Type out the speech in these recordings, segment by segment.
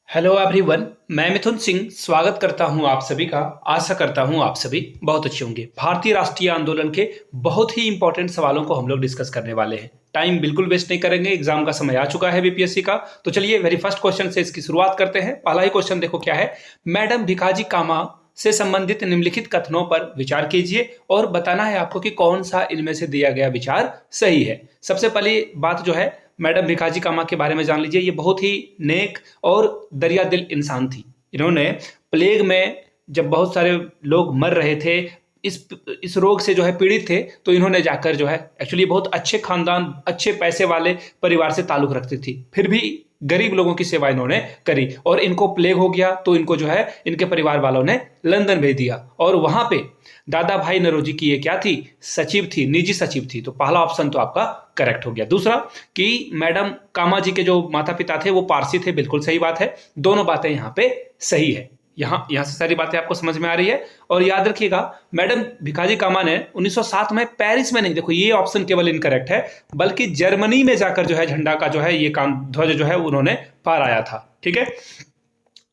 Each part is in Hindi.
Hello everyone. मैं मिथुन सिंह स्वागत करता हूं आप सभी का। आशा करता हूं आप सभी बहुत अच्छे होंगे। भारतीय राष्ट्रीय आंदोलन के बहुत ही इंपॉर्टेंट सवालों को हम लोग डिस्कस करने वाले हैं। टाइम बिल्कुल वेस्ट नहीं करेंगे, एग्जाम का समय आ चुका है बीपीएससी का। तो चलिए वेरी फर्स्ट क्वेश्चन से इसकी शुरुआत करते हैं। पहला ही क्वेश्चन देखो क्या है। मैडम भिखाजी कामा से संबंधित निम्नलिखित कथनों पर विचार कीजिए और बताना है आपको कि कौन सा इनमें से दिया गया विचार सही है। सबसे पहली बात जो है, मैडम भिखाजी कामा के बारे में जान लीजिए। ये बहुत ही नेक और दरिया दिल इंसान थी। इन्होंने प्लेग में जब बहुत सारे लोग मर रहे थे, इस रोग से जो है पीड़ित थे, तो इन्होंने जाकर जो है एक्चुअली बहुत अच्छे खानदान, अच्छे पैसे वाले परिवार से ताल्लुक रखती थी, फिर भी गरीब लोगों की सेवा इन्होंने करी। और इनको प्लेग हो गया तो इनको जो है इनके परिवार वालों ने लंदन भेज दिया और वहां पे दादा भाई नौरोजी की ये क्या थी, सचिव थी, निजी सचिव थी। तो पहला ऑप्शन तो आपका करेक्ट हो गया। दूसरा कि मैडम कामा जी के जो माता पिता थे वो पारसी थे, बिल्कुल सही बात है। दोनों बातें यहाँ पे सही है। यहां से सारी बातें आपको समझ में आ रही है। और याद रखिएगा, मैडम भिखाजी कामा ने 1907 में पेरिस में नहीं, देखो ये ऑप्शन केवल इनकरेक्ट है, बल्कि जर्मनी में जाकर जो है झंडा का जो है ये काम ध्वज जो है उन्होंने फहराया था। ठीक है।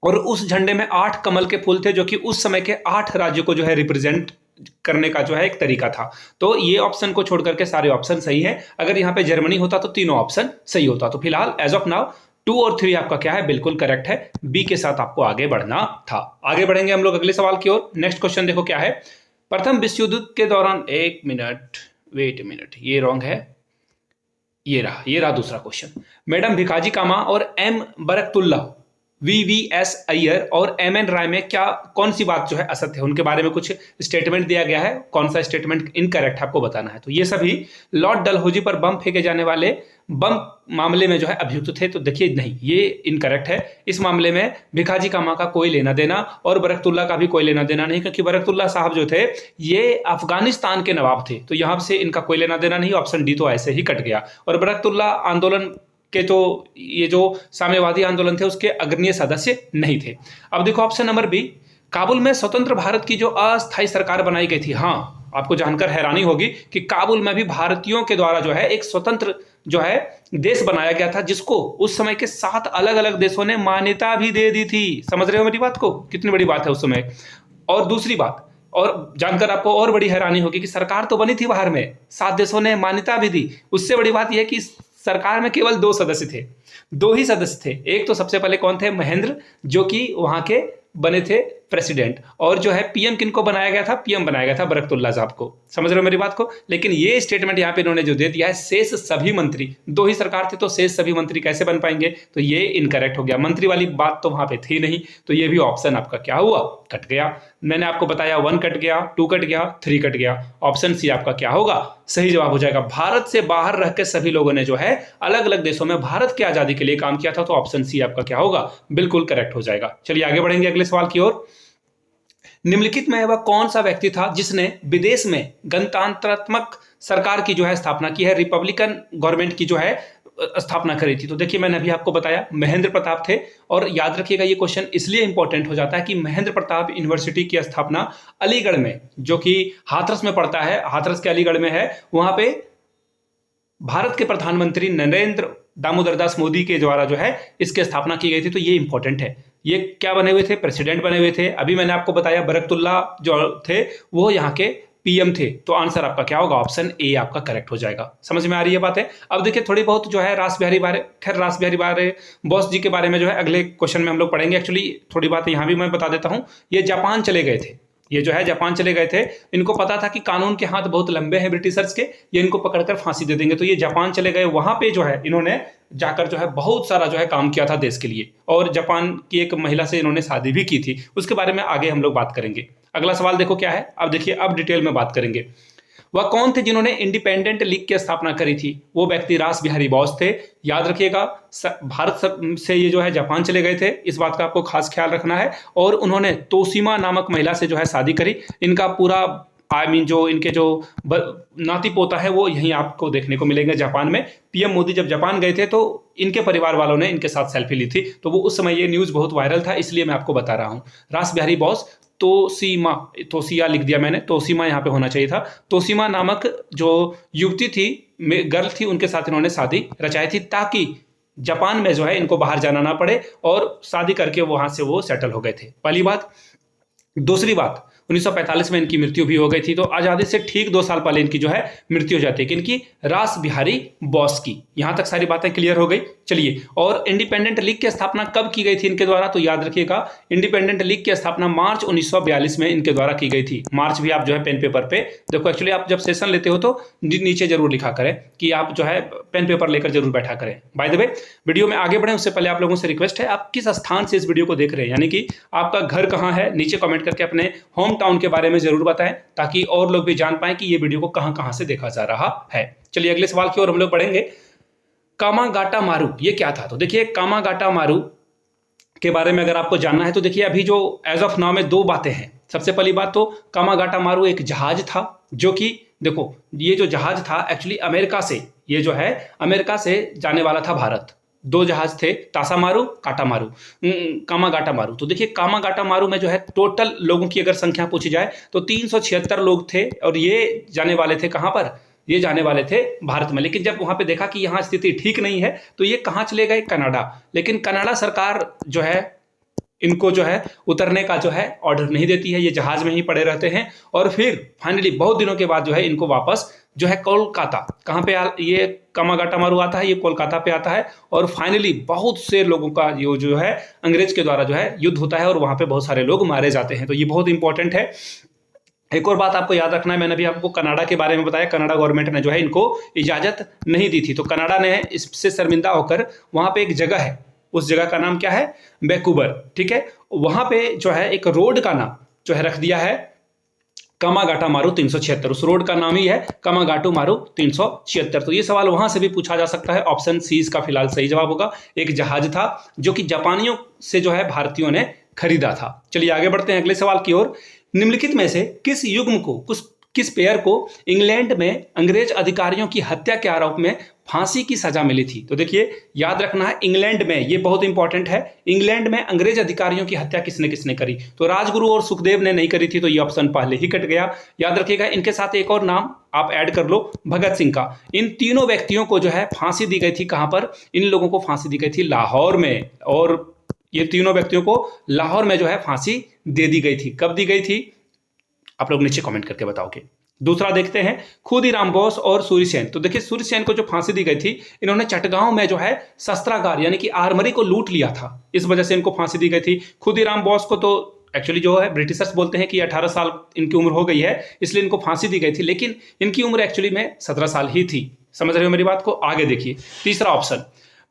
और उस झंडे में 8 कमल के फूल थे, जो कि उस समय के 8 राज्यों को जो है रिप्रेजेंट करने का जो है एक तरीका था। तो ये ऑप्शन को छोड़ करके सारे ऑप्शन सही है। अगर यहाँ पे जर्मनी होता तो तीनों ऑप्शन सही होता। तो फिलहाल एज ऑफ नाउ 2 और 3 आपका क्या है, बिल्कुल करेक्ट है। बी के साथ आपको आगे बढ़ना था। आगे बढ़ेंगे हम लोग अगले सवाल की ओर। नेक्स्ट क्वेश्चन देखो क्या है। प्रथम विश्व युद्ध के दौरान, एक मिनट, वेट मिनट, ये रॉन्ग है। ये रहा दूसरा क्वेश्चन। मैडम भिखाजी कामा और एम बरकतुल्ला, वीवीएस अय्यर और एमएन राय में कौन सी बात जो है असत्य है, उनके बारे में कुछ स्टेटमेंट दिया गया है। कौन सा स्टेटमेंट इनकरेक्ट है आपको बताना है। तो ये सभी लॉर्ड डलहौजी पर बम फेंके जाने वाले बम मामले में जो है अभियुक्त थे। तो देखिए नहीं, ये इनकरेक्ट है। इस मामले में भिखाजी कामा का कोई लेना देना और बरकतुल्ला का भी कोई लेना देना नहीं, क्योंकि बरकतुल्ला साहब जो थे ये अफगानिस्तान के नवाब थे। तो यहां से इनका कोई लेना देना नहीं। ऑप्शन डी तो ऐसे ही कट गया। और बरकतुल्ला आंदोलन के तो ये जो साम्यवादी आंदोलन थे उसके अग्रणी सदस्य नहीं थे। अब देखो ऑप्शन नंबर बी, काबुल में स्वतंत्र भारत की जो अस्थायी सरकार बनाई गई थी। हाँ, आपको जानकर हैरानी होगी कि काबुल में भी भारतीयों के द्वारा जो है एक स्वतंत्र जो है देश बनाया गया था, जिसको उस समय के 7 अलग अलग देशों ने मान्यता भी दे दी थी। समझ रहे हो मेरी बात को, कितनी बड़ी बात है उस समय। और दूसरी बात, और जानकर आपको और बड़ी हैरानी होगी कि सरकार तो बनी थी बाहर में, 7 देशों ने मान्यता भी दी। उससे बड़ी बात यह कि सरकार में केवल 2 सदस्य थे, 2 ही सदस्य थे। एक तो सबसे पहले कौन थे, महेंद्र, जो कि वहां के बने थे प्रेसिडेंट। और जो है पीएम किनको बनाया गया था, पीएम बनाया गया था बरकतुल्ला साहब को। समझ रहे हो मेरी बात को। लेकिन ये स्टेटमेंट यहाँ पे इन्होंने जो दे दिया है, शेष सभी मंत्री, 2 ही सरकार थी तो शेष सभी मंत्री कैसे बन पाएंगे, तो ये इनकरेक्ट हो गया। मंत्री वाली बात तो वहां पे थी नहीं, तो ये भी ऑप्शन आपका क्या हुआ, कट गया। मैंने आपको बताया 1 कट गया, 2 कट गया, 3 कट गया। ऑप्शन सी आपका क्या होगा, सही जवाब हो जाएगा। भारत से बाहर रह के सभी लोगों ने जो है अलग अलग देशों में भारत की आजादी के लिए काम किया था। तो ऑप्शन सी आपका क्या होगा, बिल्कुल करेक्ट हो जाएगा। चलिए आगे बढ़ेंगे अगले सवाल की ओर। निम्नलिखित में वह कौन सा व्यक्ति था जिसने विदेश में गणतंत्रात्मक सरकार की जो है स्थापना की है, रिपब्लिकन गवर्नमेंट की जो है स्थापना करी थी। तो देखिए मैंने अभी आपको बताया महेंद्र प्रताप थे। और याद रखिएगा ये क्वेश्चन इसलिए इंपॉर्टेंट हो जाता है कि महेंद्र प्रताप यूनिवर्सिटी की स्थापना अलीगढ़ में, जो कि हाथरस में पड़ता है, हाथरस के अलीगढ़ में है, वहां पे भारत के प्रधानमंत्री नरेंद्र दामोदर दास मोदी के द्वारा जो है इसकी स्थापना की गई थी। तो ये इंपॉर्टेंट है। ये क्या बने हुए थे, प्रेसिडेंट बने हुए थे। अभी मैंने आपको बताया बरकतुल्ला जो थे वो यहाँ के पीएम थे। तो आंसर आपका क्या होगा, ऑप्शन ए आपका करेक्ट हो जाएगा। समझ में आ रही है बात है। अब देखिए थोड़ी बहुत जो है रास बिहारी बारे बोस जी के बारे में जो है अगले क्वेश्चन में हम लोग पढ़ेंगे। एक्चुअली थोड़ी बात यहाँ भी मैं बता देता हूँ। ये जापान चले गए थे, ये जो है जापान चले गए थे। इनको पता था कि कानून के हाथ बहुत लंबे हैं ब्रिटिशर्स के, ये इनको पकड़कर फांसी दे देंगे। तो ये जापान चले गए। वहां पे जो है इन्होंने जाकर जो है बहुत सारा जो है काम किया था देश के लिए। और जापान की एक महिला से इन्होंने शादी भी की थी। उसके बारे में आगे हम लोग बात करेंगे। अगला सवाल देखो क्या है। अब देखिए, अब डिटेल में बात करेंगे। वह कौन थे जिन्होंने इंडिपेंडेंट लीग की स्थापना करी थी। वो व्यक्ति रास बिहारी बोस थे। याद रखिएगा, भारत से ये जो है जापान चले गए थे, इस बात का आपको खास ख्याल रखना है। और उन्होंने तोशिमा नामक महिला से जो है शादी करी। इनका पूरा जो इनके जो नाती पोता है वो यहीं आपको देखने को मिलेंगे जापान में। पीएम मोदी जब जापान गए थे तो इनके परिवार वालों ने इनके साथ सेल्फी ली थी। तो वो उस समय ये न्यूज बहुत वायरल था, इसलिए मैं आपको बता रहा हूँ। रास बिहारी बोस, तोशिया लिख दिया मैंने, तोशिमा यहाँ पे होना चाहिए था। तोशिमा नामक जो युवती थी, गर्ल थी, उनके साथ इन्होंने शादी रचाई थी, ताकि जापान में जो है इनको बाहर जाना ना पड़े और शादी करके वहां से वो सेटल हो गए थे। पहली बात। दूसरी बात, 1945 में इनकी मृत्यु भी हो गई थी। तो आजादी से ठीक 2 साल पहले इनकी जो है मृत्यु हो जाती है। किनकी? रास बिहारी बोस की। यहां तक सारी बातें क्लियर हो गई। चलिए, और इंडिपेंडेंट लीग की स्थापना कब की गई थी इनके द्वारा? तो याद रखिएगा, इंडिपेंडेंट लीग की स्थापना मार्च 1942 में इनके द्वारा की गई थी। मार्च भी आप जो है पेन पेपर पे देखो। एक्चुअली आप जब सेशन लेते हो तो नीचे जरूर लिखा करें कि आप जो है पेन पेपर लेकर जरूर बैठा करें। बाय द वे, वीडियो में आगे बढ़े उससे पहले आप लोगों से रिक्वेस्ट है, आप किस स्थान से इस वीडियो को देख रहे हैं, यानी कि आपका घर कहां है, नीचे कमेंट करके अपने होम टाउन के बारे में जरूर बताएं, ताकि और लोग भी जान पाएं कि ये वीडियो को कहां कहां से देखा जा रहा है। चलिए अगले सवाल की ओर हम लोग बढ़ेंगे। कामागाटा मारू ये क्या था? तो देखिए, कामागाटा मारू के बारे में अगर आपको जानना है तो देखिए, अभी जो एज ऑफ नाउ में 2 बातें हैं। सबसे पहली बात तो कामागाटा मारू एक जहाज था, जो कि देखो, ये जो जहाज था एक्चुअली अमेरिका से, ये जो है अमेरिका से जाने वाला था भारत। 2 जहाज थे, तासा मारू, काटा मारू, कामागाटा मारू। तो देखिए, कामागाटा मारू में जो है टोटल लोगों की अगर संख्या पूछी जाए तो 376 लोग थे, और ये जाने वाले थे कहां पर? ये जाने वाले थे भारत में। लेकिन जब वहां पे देखा कि यहां स्थिति ठीक नहीं है तो ये कहां चले गए? कनाडा। लेकिन कनाडा सरकार जो है इनको जो है उतरने का जो है ऑर्डर नहीं देती है, ये जहाज में ही पड़े रहते हैं। और फिर फाइनली बहुत दिनों के बाद जो है इनको वापस जो है कोलकाता, कहां पे ये कामागाटा मारू आता है, ये कोलकाता पे आता है। और फाइनली बहुत से लोगों का ये जो है अंग्रेज के द्वारा जो है युद्ध होता है, और वहां पे बहुत सारे लोग मारे जाते हैं। तो ये बहुत इंपॉर्टेंट है। एक और बात आपको याद रखना है, मैंने अभी आपको कनाडा के बारे में बताया, कनाडा गवर्नमेंट ने जो है इनको इजाजत नहीं दी थी। तो कनाडा ने इससे शर्मिंदा होकर, वहां पे एक जगह है, उस जगह का नाम क्या है? वैंकूवर। ठीक है, वहां पे जो है एक रोड का नाम जो है रख दिया है कामागाटा मारू 376। उस रोड का नाम ही है कामागाटू मारू 376। तो ये सवाल वहां से भी पूछा जा सकता है। ऑप्शन सी इसका फिलहाल सही जवाब होगा। एक जहाज था जो कि जापानियों से जो है भारतीयों ने खरीदा था। चलिए आगे बढ़ते हैं अगले सवाल की ओर। निम्नलिखित में से किस युग्म को, किस पेयर को इंग्लैंड में अंग्रेज अधिकारियों की हत्या के आरोप में फांसी की सजा मिली थी? तो देखिए, याद रखना है, इंग्लैंड में, ये बहुत इंपॉर्टेंट है, इंग्लैंड में अंग्रेज अधिकारियों की हत्या किसने किसने करी? तो राजगुरु और सुखदेव ने नहीं करी थी, तो ये ऑप्शन पहले ही कट गया। याद रखिएगा, इनके साथ एक और नाम आप ऐड कर लो, भगत सिंह का। इन तीनों व्यक्तियों को जो है फांसी दी गई थी। कहां पर? इन लोगों को फांसी दी गई थी लाहौर में, और ये तीनों व्यक्तियों को लाहौर में जो है फांसी दे दी गई थी। कब दी गई थी? आप लोग नीचे कमेंट करके बताओगे। दूसरा देखते हैं, खुदीराम बोस और सूर्यसेन। तो देखिए, सूर्यसेन को जो फांसी दी गई थी, इन्होंने चटगांव में जो है शस्त्रागार यानी कि आर्मरी को लूट लिया था, इस वजह से इनको फांसी दी गई थी। खुदीराम बोस को तो एक्चुअली जो है ब्रिटिशर्स बोलते हैं कि 18 साल इनकी उम्र हो गई है, इसलिए इनको फांसी दी गई थी, लेकिन इनकी उम्र एक्चुअली में 17 साल ही थी। समझ रहे हो मेरी बात को? आगे देखिए, तीसरा ऑप्शन,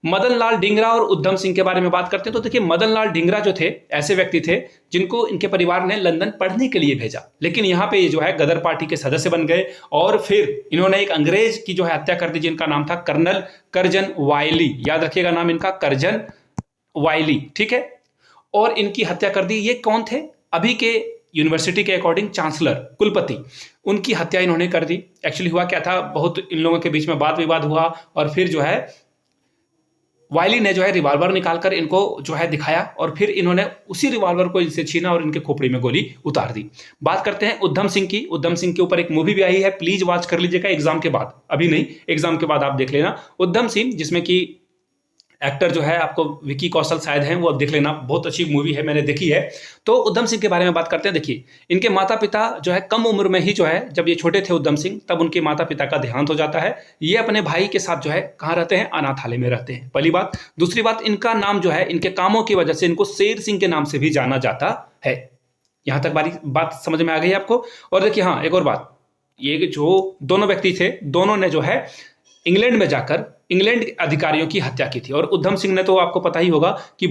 मदन लाल ढींगरा और उधम सिंह के बारे में बात करते हैं। तो देखिए, मदन लाल ढींगरा जो थे, ऐसे व्यक्ति थे जिनको इनके परिवार ने लंदन पढ़ने के लिए भेजा, लेकिन यहाँ पे ये जो है गदर पार्टी के सदस्य बन गए, और फिर इन्होंने एक अंग्रेज की जो है हत्या कर दी, जिनका नाम था कर्नल करजन वायली। याद रखिएगा नाम इनका, करजन वायली। ठीक है, और इनकी हत्या कर दी। ये कौन थे? अभी के यूनिवर्सिटी के अकॉर्डिंग चांसलर, कुलपति, उनकी हत्या इन्होंने कर दी। एक्चुअली हुआ क्या था, बहुत इन लोगों के बीच में वाद विवाद हुआ, और फिर जो है वायली ने जो है रिवॉल्वर निकालकर इनको जो है दिखाया, और फिर इन्होंने उसी रिवॉल्वर को इनसे छीना और इनके खोपड़ी में गोली उतार दी। बात करते हैं उधम सिंह की। उधम सिंह के ऊपर एक मूवी भी आई है, प्लीज वॉच कर लीजिएगा एग्जाम के बाद, अभी नहीं, एग्जाम के बाद आप देख लेना। उधम सिंह, जिसमें कि एक्टर जो है आपको विकी कौशल शायद हैं, वो अब देख लेना, बहुत अच्छी मूवी है, मैंने देखी है। तो उधम सिंह के बारे में बात करते हैं। देखिए, इनके माता पिता जो है कम उम्र में ही जो है, जब ये छोटे थे उधम सिंह, तब उनके माता पिता का देहांत हो जाता है। ये अपने भाई के साथ जो है कहाँ रहते हैं? अनाथालय में रहते हैं, पहली बात। दूसरी बात, इनका नाम जो है, इनके कामों की वजह से इनको शेर सिंह के नाम से भी जाना जाता है। यहां तक बात समझ में आ गई आपको? और देखिए, हाँ, एक और बात, ये जो दोनों व्यक्ति थे, दोनों ने जो है इंग्लैंड में जाकर इंग्लैंड के अधिकारियों की हत्या की थी। और उधम सिंह ने तो आपको पता ही होगा कि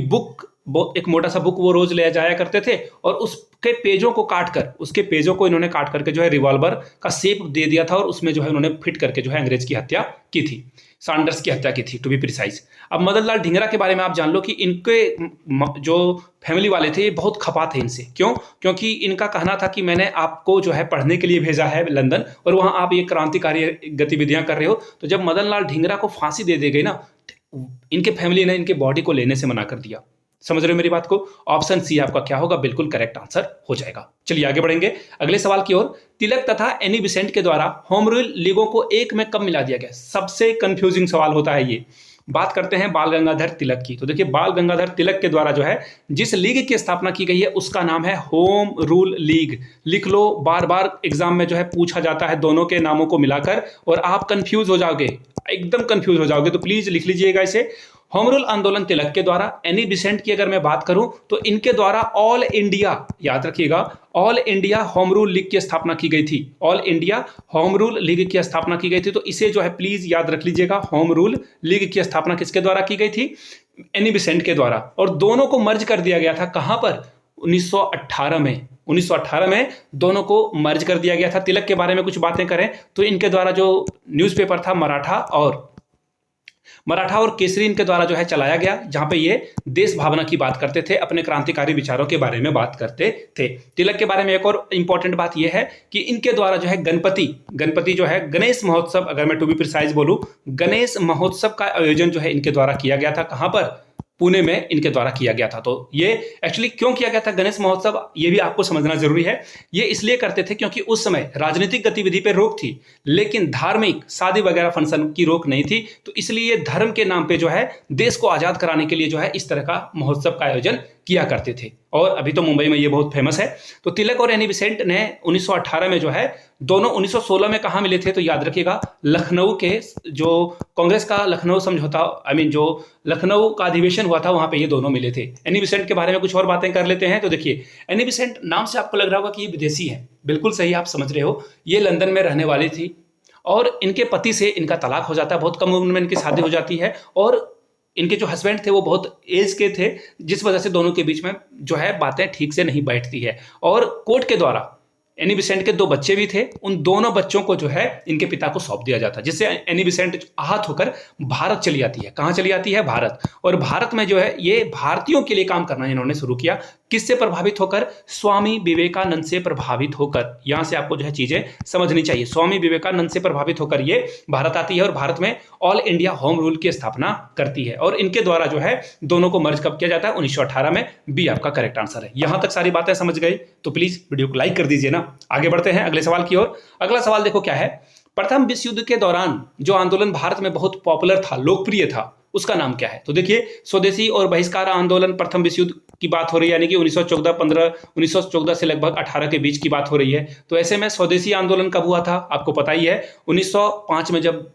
एक मोटा सा बुक वो रोज ले जाया करते थे, और उसके पेजों को काटकर, उसके पेजों को इन्होंने काट करके जो है रिवॉल्वर का शेप दे दिया था, और उसमें जो है उन्होंने फिट करके जो है अंग्रेज की हत्या की थी, सैंडर्स की हत्या की थी टू बी प्रिसाइज। अब मदन लाल ढींगरा के बारे में आप जान लो कि इनके जो फैमिली वाले थे, ये बहुत खपा थे इनसे। क्यों? क्योंकि इनका कहना था कि मैंने आपको जो है पढ़ने के लिए भेजा है लंदन, और वहां आप ये क्रांतिकारी गतिविधियां कर रहे हो। तो जब मदन लाल ढींगरा को फांसी दे दी गई ना, इनके फैमिली ने इनके बॉडी को लेने से मना कर दिया। समझ रहे हो मेरी बात को? ऑप्शन सी आपका क्या होगा? बिल्कुल करेक्ट आंसर हो जाएगा। चलिए आगे बढ़ेंगे अगले सवाल की ओर। तिलक तथा एनी बिसेंट के द्वारा होम रूल लीगों को एक में कब मिला दिया गया? सबसे कंफ्यूजिंग सवाल होता है ये। बात करते हैं बाल गंगाधर तिलक की। तो देखिए बाल गंगाधर तिलक के द्वारा जो है जिस लीग की स्थापना की गई है उसका नाम है होम रूल लीग। लिख लो, बार बार एग्जाम में जो है पूछा जाता है दोनों के नामों को मिलाकर और आप कंफ्यूज हो जाओगे, एकदम कंफ्यूज हो जाओगे, तो प्लीज लिख लीजिएगा इसे। होम रूल आंदोलन तिलक के द्वारा। एनी बेसेंट की अगर मैं बात करूं तो इनके द्वारा ऑल इंडिया, याद रखिएगा, all India home rule league की स्थापना की गई थी। All India home rule league की स्थापना की गई थी, तो इसे जो है प्लीज याद रख लीजिएगा। होम रूल लीग की स्थापना किसके द्वारा की गई थी? एनी बेसेंट के द्वारा। और दोनों को मर्ज कर दिया गया था, कहां पर? 1918 में। 1918 में दोनों को मर्ज कर दिया गया था। तिलक के बारे में कुछ बातें करें तो इनके द्वारा जो न्यूज़पेपर था मराठा और केसरी इनके द्वारा जो है चलाया गया, जहां पे ये देश भावना की बात करते थे, अपने क्रांतिकारी विचारों के बारे में बात करते थे। तिलक के बारे में एक और इंपॉर्टेंट बात यह है कि इनके द्वारा जो है गणपति जो है गणेश महोत्सव, अगर मैं टू बी प्रिसाइज बोलूं, गणेश महोत्सव का आयोजन जो है इनके द्वारा किया गया था। कहां पर? पुणे में इनके द्वारा किया गया था। तो ये एक्चुअली क्यों किया गया था गणेश महोत्सव, ये भी आपको समझना जरूरी है। ये इसलिए करते थे क्योंकि उस समय राजनीतिक गतिविधि पे रोक थी, लेकिन धार्मिक शादी वगैरह फंक्शन की रोक नहीं थी। तो इसलिए धर्म के नाम पे जो है देश को आजाद कराने के लिए जो है इस तरह का महोत्सव का आयोजन किया करते थे। और अभी तो मुंबई में ये बहुत फेमस है। तो तिलक और एनी बेसेंट ने 1918 में जो है दोनों 1916 में कहां मिले थे? तो याद रखिएगा लखनऊ के जो कांग्रेस का लखनऊ समझौता, जो लखनऊ का अधिवेशन हुआ था वहां पे ये दोनों मिले थे। एनी बेसेंट के बारे में कुछ और बातें कर लेते हैं। तो देखिए एनी बेसेंट नाम से आपको लग रहा होगा कि ये विदेशी है, बिल्कुल सही आप समझ रहे हो। ये लंदन में रहने वाली थी और इनके पति से इनका तलाक हो जाता है, बहुत कम उम्र में इनकी शादी हो जाती है और इनके जो हस्बैंड थे वो बहुत एज के थे, जिस वजह से दोनों के बीच में जो है बातें ठीक से नहीं बैठती है। और कोर्ट के द्वारा एनी बेसेंट के 2 बच्चे भी थे, उन दोनों बच्चों को जो है इनके पिता को सौंप दिया जाता, जिससे एनी बेसेंट आहत होकर भारत चली आती है। कहां चली आती है? भारत। और भारत में जो है ये भारतीयों के लिए काम करना इन्होंने शुरू किया। किससे प्रभावित होकर? स्वामी विवेकानंद से प्रभावित होकर। यहां से आपको जो है चीजें समझनी चाहिए। स्वामी विवेकानंद से प्रभावित होकर ये भारत आती है और भारत में ऑल इंडिया होम रूल की स्थापना करती है। और इनके द्वारा जो है दोनों को मर्ज कब किया जाता है? 1918 में। बी आपका करेक्ट आंसर है। यहां तक सारी बातें समझ गई तो प्लीज वीडियो को लाइक कर दीजिए ना। आगे बढ़ते हैं अगले सवाल की ओर। अगला सवाल देखो क्या है। प्रथम विश्व युद्ध के दौरान जो आंदोलन भारत में बहुत पॉपुलर था, लोकप्रिय था, उसका नाम क्या है? तो देखिए स्वदेशी और बहिष्कार आंदोलन प्रथम विश्व युद्ध की बात हो रही है, यानी कि 1914 से लगभग 18 के बीच की बात हो रही है। तो ऐसे में स्वदेशी आंदोलन कब हुआ था? आपको पता ही है 1905 में जब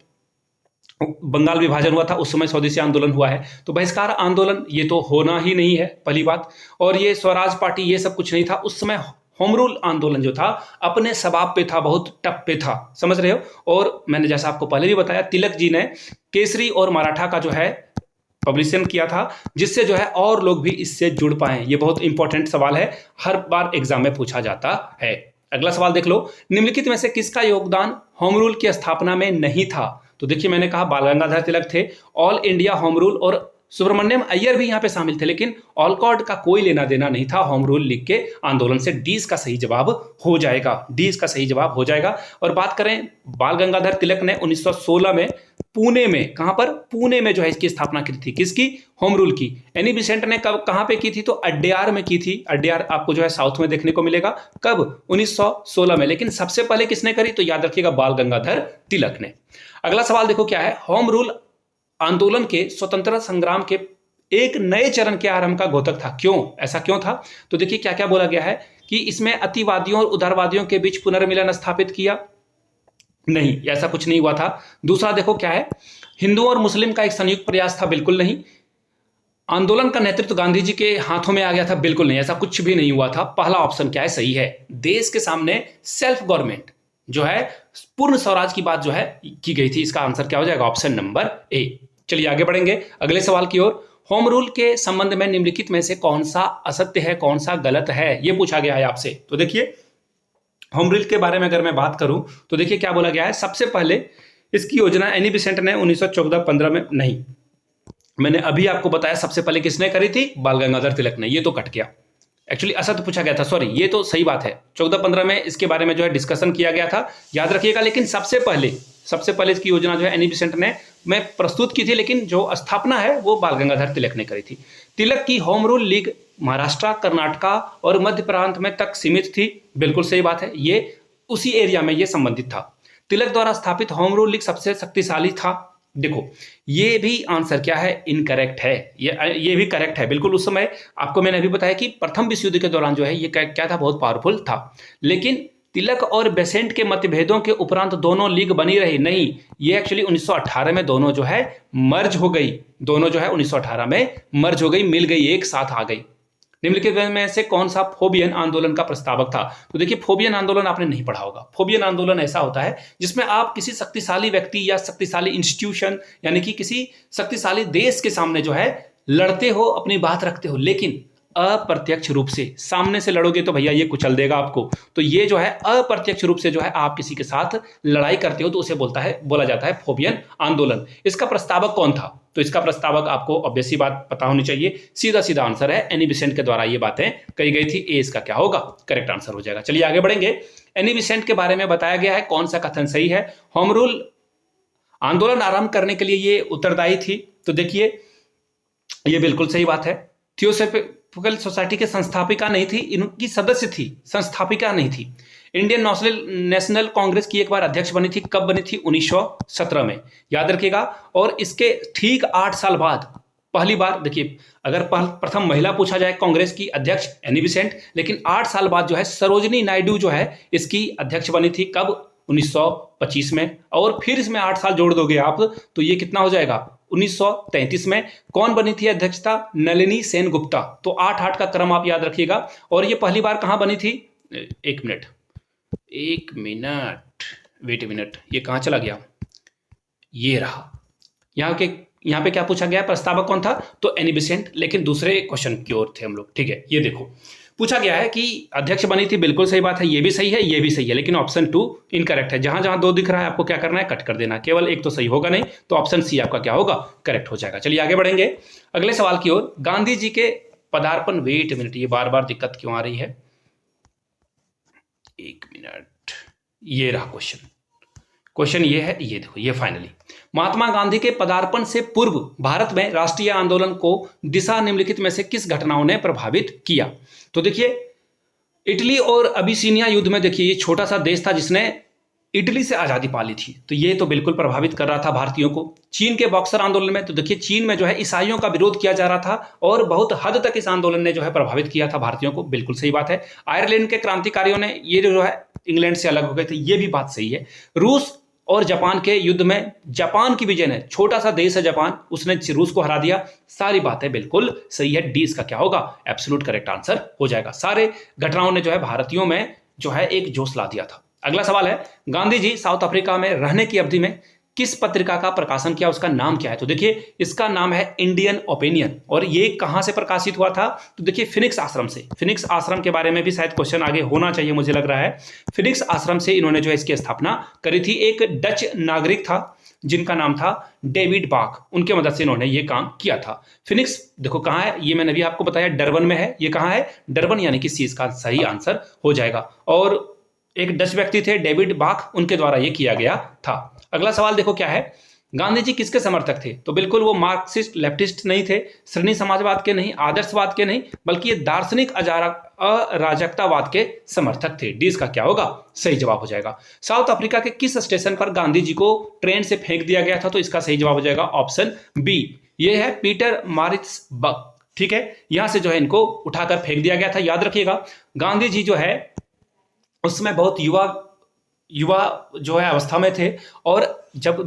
बंगाल विभाजन हुआ था, उस समय स्वदेशी आंदोलन हुआ है। तो बहिष्कार आंदोलन ये तो होना ही नहीं है पहली बात। और ये स्वराज पार्टी ये सब कुछ नहीं था उस समय। होम रूल आंदोलन जो था अपने सबाब पे था, बहुत टप पे था, समझ रहे हो। और मैंने जैसा आपको पहले भी बताया, तिलक जी ने केसरी और मराठा का जो है पब्लिशन किया था, जिससे जो है और लोग भी इससे जुड़ पाए। ये बहुत इंपॉर्टेंट सवाल है, हर बार एग्जाम में पूछा जाता है। अगला सवाल देख लो। निम्नलिखित में से किसका योगदान होम रूल की स्थापना में नहीं था? तो देखिए मैंने कहा बाल गंगाधर तिलक थे, ऑल इंडिया होम रूल और सुब्रमण्यम अय्यर भी यहां पे शामिल थे, लेकिन ऑलकॉट का कोई लेना देना नहीं था होम रूल लीग के आंदोलन से। डी इसका सही जवाब हो जाएगा। डी इसका सही जवाब हो जाएगा। और बात करें बाल गंगाधर तिलक ने 1916 में पुणे में, कहां पर? पुणे में जो है इसकी स्थापना की थी। किसकी? होम रूल की। एनी बेसेंट ने कब कहां पे की थी? तो अड्यार में की थी। अड्यार आपको जो है साउथ में देखने को मिलेगा। कब? 1916 में। लेकिन सबसे पहले किसने करी? तो याद रखिएगा बाल गंगाधर तिलक ने। अगला सवाल देखो क्या है। होम रूल आंदोलन के स्वतंत्रता संग्राम के एक नए चरण के आरंभ का घोतक था। क्यों? ऐसा क्यों था? तो देखिए क्या क्या बोला गया है कि इसमें अतिवादियों और उदारवादियों के बीच पुनर्मिलन स्थापित किया। नहीं, ऐसा कुछ नहीं हुआ था। दूसरा देखो क्या है, हिंदू और मुस्लिम का एक संयुक्त प्रयास था। बिल्कुल नहीं। आंदोलन का नेतृत्व गांधी जी के हाथों में आ गया था। बिल्कुल नहीं, ऐसा कुछ भी नहीं हुआ था। पहला ऑप्शन क्या है? सही है। देश के सामने सेल्फ गवर्नमेंट जो है, पूर्ण स्वराज की बात जो है की गई थी। इसका आंसर क्या हो जाएगा? Option number A. चलिए आगे बढ़ेंगे अगले सवाल की ओर। होम रूल के संबंध में निम्नलिखित में से कौन सा असत्य है, कौन सा गलत है, यह पूछा गया है आपसे। तो देखिए होम रूल के बारे में अगर मैं बात करूं तो देखिए क्या बोला गया है। सबसे पहले इसकी योजना एनी बेसेंट ने 1914-15 में, नहीं, मैंने अभी आपको बताया सबसे पहले किसने करी थी? बाल गंगाधर तिलक ने। ये तो कट गया, एक्चुअली असत्य पूछा गया था, सॉरी, ये तो सही बात है। 14-15 में इसके बारे में जो है डिस्कशन किया गया था, याद रखिएगा। लेकिन सबसे पहले इसकी योजना जो है एनी बेसेंट ने मैं प्रस्तुत की थी, लेकिन जो स्थापना है वो बाल गंगाधर तिलक ने करी थी। तिलक की home rule league Maharashtra, Karnataka और मध्य प्रांत में तक सीमित थी। बिल्कुल सही बात है, ये उसी एरिया में ये संबंधित था। तिलक द्वारा स्थापित होम रूल लीग सबसे शक्तिशाली था। देखो, ये भी आंसर क्या है, इनकरेक्ट है। ये भी करेक्ट है बिल्कुल। उस समय आपको मैंने अभी बताया कि प्रथम विश्व युद्ध के दौरान जो है ये क्या था, बहुत पावरफुल था। लेकिन तिलक और बेसेंट के मतभेदों के उपरांत दोनों लीग बनी रही नहीं, ये एक्चुअली 1918 में दोनों जो है मर्ज हो गई। दोनों जो है 1918 में मर्ज हो गई, मिल गई, एक साथ आ गई। निम्नलिखित में से कौन सा फोबियन आंदोलन का प्रस्तावक था? तो देखिए, फोबियन आंदोलन आपने नहीं पढ़ा होगा। फोबियन आंदोलन ऐसा होता है जिसमें आप किसी शक्तिशाली व्यक्ति या शक्तिशाली इंस्टीट्यूशन, यानी कि किसी शक्तिशाली देश के सामने जो है लड़ते हो, अपनी बात रखते हो, लेकिन अप्रत्यक्ष रूप से। सामने से लड़ोगे तो भैया ये कुचल देगा आपको। तो ये जो है अप्रत्यक्ष रूप से जो है आप किसी के साथ लड़ाई करते हो तो उसे बोला जाता है फोबियन आंदोलन। इसका प्रस्तावक कौन था? तो इसका प्रस्तावक आपको ऑब्वियसली बात पता होनी चाहिए। सीधा सीधा आंसर है, एनी बेसेंट के द्वारा ये बातें कही गई थी। ए इसका क्या होगा, करेक्ट आंसर हो जाएगा। चलिए आगे बढ़ेंगे। एनी बेसेंट के बारे में बताया गया है, कौन सा कथन सही है? होम रूल आंदोलन आरंभ करने के लिए ये उत्तरदायी थी। तो देखिए, ये बिल्कुल सही बात है। थियोसॉफिकल सोसाइटी के संस्थापिका नहीं थी, इनकी सदस्य थी, संस्थापिका नहीं थी। इंडियन नेशनल कांग्रेस की एक बार अध्यक्ष बनी थी, कब बनी थी? 1917 में, याद रखिएगा। और इसके ठीक 8 साल बाद पहली बार, देखिए, अगर प्रथम महिला पूछा जाए कांग्रेस की अध्यक्ष एनी बेसेंट, लेकिन 8 साल बाद जो है सरोजिनी नायडू जो है इसकी अध्यक्ष बनी थी, कब? 1925 में। और फिर इसमें 8 साल जोड़ दोगे आप तो ये कितना हो जाएगा? 1933 में। कौन बनी थी अध्यक्षता? नलिनी सेनगुप्ता। तो 8-8 का क्रम आप याद रखिएगा। और ये पहली बार कहां बनी थी? एक मिनट, वेट ए मिनट, ये कहां चला गया? ये रहा। यहां पे क्या पूछा गया? प्रस्तावक कौन था? तो एनी बेसेंट। लेकिन दूसरे क्वेश्चन की ओर थे हम लोग, ठीक है। ये देखो, पूछा गया है कि अध्यक्ष बनी थी, बिल्कुल सही बात है, ये भी सही है, ये भी सही है, लेकिन ऑप्शन 2 इनकरेक्ट है। जहां जहां 2 दिख रहा है आपको क्या करना है? कट कर देना। केवल एक तो सही होगा नहीं, तो ऑप्शन सी आपका क्या होगा? करेक्ट हो जाएगा। चलिए आगे बढ़ेंगे अगले सवाल की ओर। गांधी जी के पदार्पण, वेट मिनट, ये बार बार दिक्कत क्यों आ रही है? एक मिनट, ये रहा क्वेश्चन ये है, ये देखो, ये फाइनली महात्मा गांधी के पदार्पण से पूर्व भारत में राष्ट्रीय आंदोलन को दिशा निम्नलिखित में से किस घटनाओं ने प्रभावित किया? तो देखिए, इटली और अबिसिनिया युद्ध में, देखिए, ये छोटा सा देश था जिसने इटली से आजादी पा ली थी, तो ये तो बिल्कुल प्रभावित कर रहा था भारतीयों को। चीन के बॉक्सर आंदोलन में, तो देखिए, चीन में जो है ईसाइयों का विरोध किया जा रहा था और बहुत हद तक इस आंदोलन ने जो है प्रभावित किया था भारतीयों को, बिल्कुल सही बात है। आयरलैंड के क्रांतिकारियों ने, ये जो है इंग्लैंड से अलग हो गए थे, ये भी बात सही है। रूस और जापान के युद्ध में जापान की विजय ने, छोटा सा देश है जापान, उसने रूस को हरा दिया। सारी बातें बिल्कुल सही है। डी इसका क्या होगा? एब्सोल्यूट करेक्ट आंसर हो जाएगा। सारे घटनाओं ने जो है भारतीयों में जो है एक जोश ला दिया था। अगला सवाल है, गांधी जी साउथ अफ्रीका में रहने की अवधि में किस पत्रिका का प्रकाशन किया? उसका नाम क्या है? तो देखिए, इसका नाम है इंडियन ओपिनियन। और ये कहां से प्रकाशित हुआ था? तो देखिए, फिनिक्स आश्रम से। फिनिक्स आश्रम के बारे में भी शायद क्वेश्चन आगे होना चाहिए, मुझे लग रहा है। फिनिक्स आश्रम से इन्होंने जो है इसकी स्थापना करी थी। एक डच नागरिक था जिनका नाम था डेविड बाक, उनके मदद से इन्होंने ये काम किया था। फिनिक्स देखो कहां है, ये मैंने अभी आपको बताया, डरबन में है। ये कहां है? डरबन, यानी कि सी इसका सही आंसर हो जाएगा। और एक डच व्यक्ति थे डेविड बाक, उनके द्वारा ये किया गया था। अगला सवाल देखो क्या है, गांधी जी किसके समर्थक थे? तो बिल्कुल वो मार्क्सिस्ट लेफ्टिस्ट नहीं थे, श्रेणी समाजवाद के नहीं, आदर्शवाद के नहीं, बल्कि ये दार्शनिक अराजकतावाद के समर्थक थे। डी इसका क्या होगा? सही जवाब हो जाएगा। साउथ अफ्रीका के किस स्टेशन पर गांधी जी को ट्रेन से फेंक दिया गया था? तो इसका सही जवाब हो जाएगा ऑप्शन बी। ये है पीटर मारिट्सबर्ग, ठीक है। यहां से जो है इनको उठाकर फेंक दिया गया था। याद रखिएगा, गांधी जी जो है उसमें बहुत युवा जो है अवस्था में थे, और जब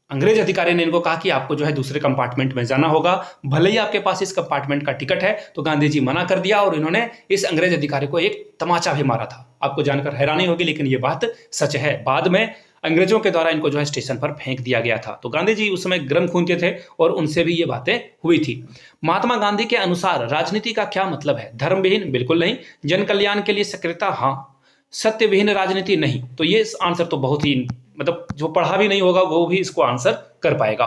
अंग्रेज अधिकारी ने इनको कहा कि आपको जो है दूसरे कंपार्टमेंट में जाना होगा, भले ही आपके पास इस कंपार्टमेंट का टिकट है, तो गांधी जी मना कर दिया और इन्होंने इस अंग्रेज अधिकारी को एक तमाचा भी मारा था। आपको जानकर हैरानी होगी, लेकिन ये बात सच है। बाद में अंग्रेजों के द्वारा इनको जो है स्टेशन पर फेंक दिया गया था। तो गांधी जी उस समय गर्म खून के थे और उनसे भी ये बातें हुई थी। महात्मा गांधी के अनुसार राजनीति का क्या मतलब है? धर्म विहीन? बिल्कुल नहीं। जन कल्याण के लिए सक्रियता? हाँ। सत्य विहीन राजनीति? नहीं। तो ये आंसर तो बहुत ही, मतलब जो पढ़ा भी नहीं होगा वो भी इसको आंसर कर पाएगा।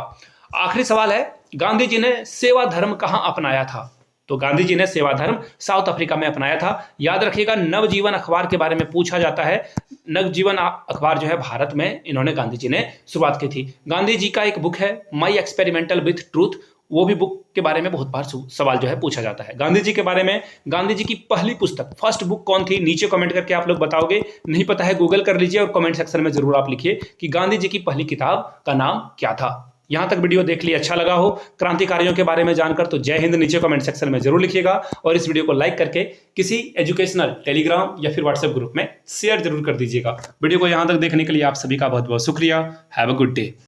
आखिरी सवाल है, गांधी जी ने सेवा धर्म कहां अपनाया था? तो गांधी जी ने सेवा धर्म साउथ अफ्रीका में अपनाया था। याद रखिएगा, नवजीवन अखबार के बारे में पूछा जाता है। नवजीवन अखबार जो है भारत में इन्होंने, गांधी जी ने शुरुआत की थी। गांधी जी का एक बुक है माई एक्सपेरिमेंटल विथ ट्रूथ, वो भी बुक के बारे में बहुत बार सवाल जो है पूछा जाता है। गांधी जी के बारे में, गांधी जी की पहली पुस्तक, फर्स्ट बुक कौन थी? नीचे कमेंट करके आप लोग बताओगे। नहीं पता है गूगल कर लीजिए और कमेंट सेक्शन में जरूर आप लिखिए कि गांधी जी की पहली किताब का नाम क्या था। यहाँ तक वीडियो देख लिए अच्छा लगा हो क्रांतिकारियों के बारे में जानकर तो जय हिंद नीचे कमेंट सेक्शन में जरूर लिखिएगा और इस वीडियो को लाइक करके किसी एजुकेशनल टेलीग्राम या फिर व्हाट्सएप ग्रुप में शेयर जरूर कर दीजिएगा। वीडियो को यहाँ तक देखने के लिए आप सभी का बहुत बहुत शुक्रिया। Have a good day.